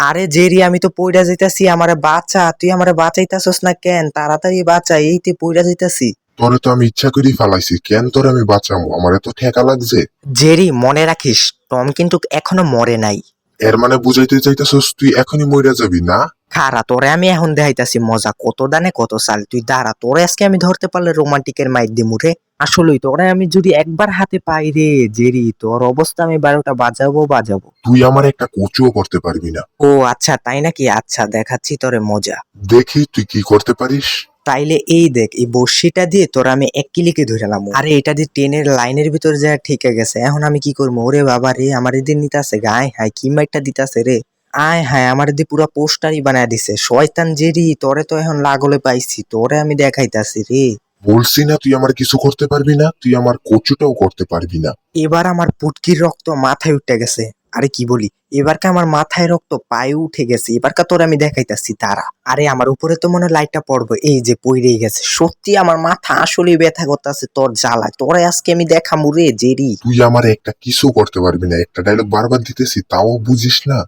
আরে জেরি, আমি তো পইড়া যাইতাছি, আমারে বাঁচা। তুই আমারে বাঁচাইতাছস না কেন? তাড়াতাড়ি বাঁচা, এইতে পইড়া যাইতাছি। তোরে তো আমি ইচ্ছা করেই ফালাইছি, কেন তোরে আমি বাঁচামু? আমার এত ঠেকা লাগছে। জেরি, মনে রাখিস, টম কিন্তু এখনো মরে নাই। এর মানে বুঝাইতে চাইতেছস তুই এখনই মইরা যাবি না? খারা, তোরে আমি এখন দেখাইতাছি মজা, কত দানে কত সাল। তুই দাঁড়া, তোরে আজকে আমি ধরতে পারলে রোমান্টিকের মাইর দিমু রে। আসলেই তোরে আমি যদি একবার হাতে পাই রে জেরি, তোর অবস্থা আমি 12টা বাজাবো বাজাবো। তুই আমার একটা কচুও করতে পারবি না। ও আচ্ছা, তাই নাকি? আচ্ছা, দেখাচ্ছি তোরে মজা। দেখি তুই কি করতে পারিস। তাইলে এই দেখ, এই বড়শিটা দিয়ে তোর আমি এক কিলিকে ধরালাম। আরে এটা দিয়ে ট্রেনের লাইনের ভিতর যা ঠিকে গেছে। এখন আমি কি করবো? ওরে বাবা রে, আমার এদিন নিতাছে গায়ে হায়, কি মাইরটা দিতাছে রে। আয় হায়, আমার দিয়ে পুরা পোস্টারই বানায় দিছে। শয়তান জেরি, তোরে তো এখন লাগলে পাইছি, তোরে আমি দেখাইতাছি রে। বলছি না তুই আমার কিছু করতে পারবি না, তুই আমার কচুটাও করতে পারবি না। এবার আমার পুটকির রক্ত মাথায় উঠে গেছে। আরে কি বলি, এবারকা আমার মাথায় রক্ত পায়ে উঠে গেছে। এবারকা তোর আমি দেখাইতাছি তারা। আরে আমার উপরে তো মনে হয় লাইটটা পড়বে। এই যে পইরেই গেছে। সত্যি আমার মাথা আসলে ব্যথা করতেছে তোর জ্বালায়। তোরে আজকে আমি দেখামু রে জেরি। তুই আমার একটা কিছু করতে পারবি না, একটা ডায়লগ বারবার দিতেছি তাও বুঝিস না।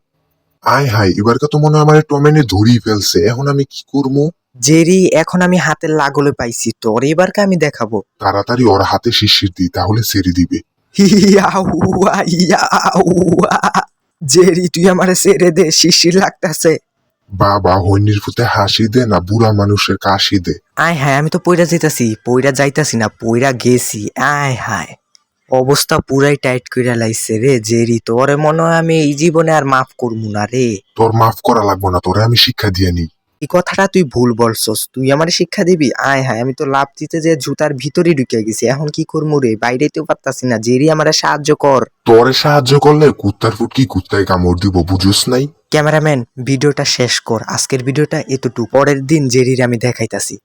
আয় হায়, এবারকে তো মনে হয় আমার টমেনে ধরিয়ে ফেলছে, এখন আমি কি করবো? জেরি, এখন আমি হাতের লাগলে পাইছি তোর, এবারকা আমি দেখাবো। তাড়াতাড়ি ওর হাতে শিশির দি, তাহলে ছেড়ে দিবে। ইয়াউয়া, ইয়াউয়া। জেরি, তুই আমারে ছেড়ে দে, শিশির লাগতাছে। বাবা, হইনির ফুতে হাসি দে না বুড়া মানুষের কাশি দে। আয় হায়, আমি তো পইরা যাইতাছি, পইরা যাইতাছি না, পইরা গেছি। আয় হায়, অবস্থা পুরাই টাইট কইরা লাইছে রে জেরি। তোরে মনে হয় আমি এই জীবনে আর মাফ করবো না রে। তোর মাফ করা লাগবো না, তোরে আমি শিক্ষা দিয়ে নিই। এই কথাটা তুই ভুল বলছস, তুই আমার শিক্ষা দিবি? আয় হায়, আমি তো লাফ দিতে যে জুতার ভিতরে ঢুকে গেছি। এখন কি করবো রে? বাইরেতেও পারতাছি না। জেরি, আমারে সাহায্য কর। তোরে সাহায্য করলে কুত্তার ফুটকি কুত্তায় কামড় দিব, বুঝুস নাই? ক্যামেরাম্যান, ভিডিওটা শেষ কর। আজকের ভিডিওটা এতটুকু। পরের দিন জেরির আমি দেখাইতাছি।